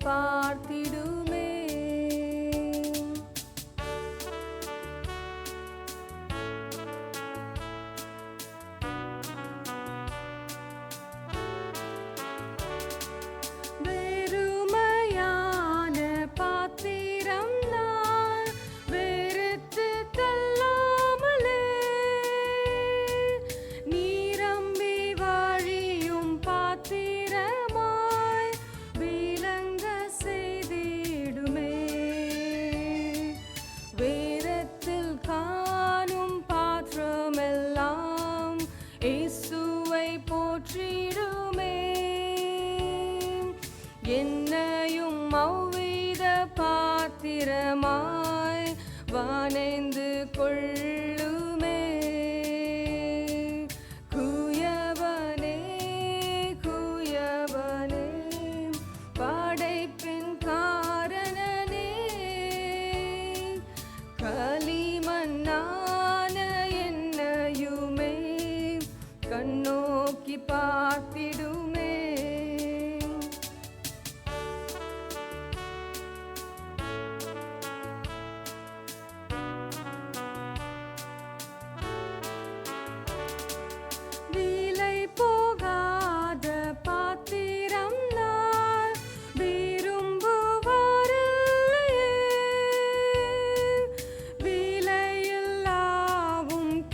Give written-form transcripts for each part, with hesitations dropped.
பார்த்திடுமே. வெறுமையான பாத்திரம் நான் வெறுத்து தள்ளாமலே நீரம்பி வழியும் பாத்திரமாய் விளங்க செய்திடுமே. வேதத்தில் காணும் பாத்திரமெல்லாம் இயேசுவை போற்றிடுமே. என்னையும் அவ்வித பாத்திரமாய் வானைந்து கொள்ளுமே. குயவனே குயவனே படைப்பின் காரணனே, களிமண்ணான என்னையுமே கண்ணோக்கி பார்த்திடுமே. விலை போகாத பாத்திரம் நான் விரும்புவாரில்லையே. விலையில்லாவும்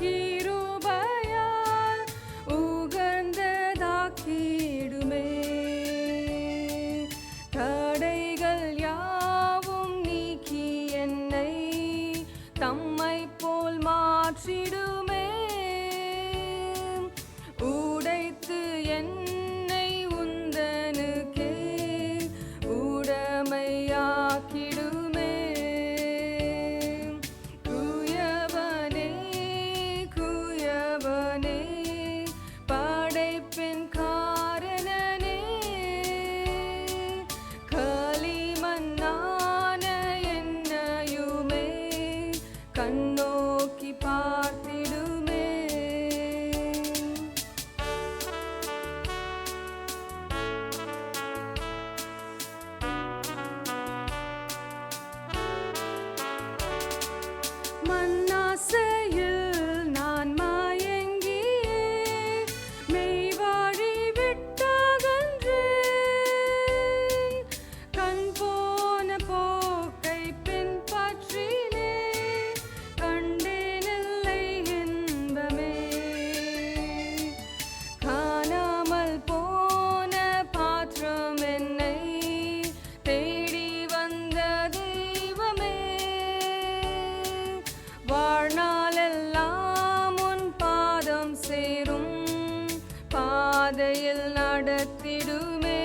கிருபையால் உகந்ததாக்கிடுமே. தடைகள் யாவும் நீக்கி என்னை தம்மை போல் மாற்றிடுமே. உடைத்து என்னை உந்தனுக்கே உடமையாக்கிடுமே. குயவனே குயவனே படைப்பின் காரணனே, களிமண்ணான என்னையுமே கண்ணோக்கி பார்த்திடுமே. மண்ணாசையில் நான் மயங்கியே மெய்வாழி விட்டகன்றேன். கண் போன போக்கை பின்பற்றினே கண்டேனில்லை இன்பமே. காணாமல் போன பாத்திரம் என்னை தேடி வந்த தெய்வமே. வாழ்நாளெல்லாம் உன் பாதம் சேரும் பாதையில் நடத்திடுமே.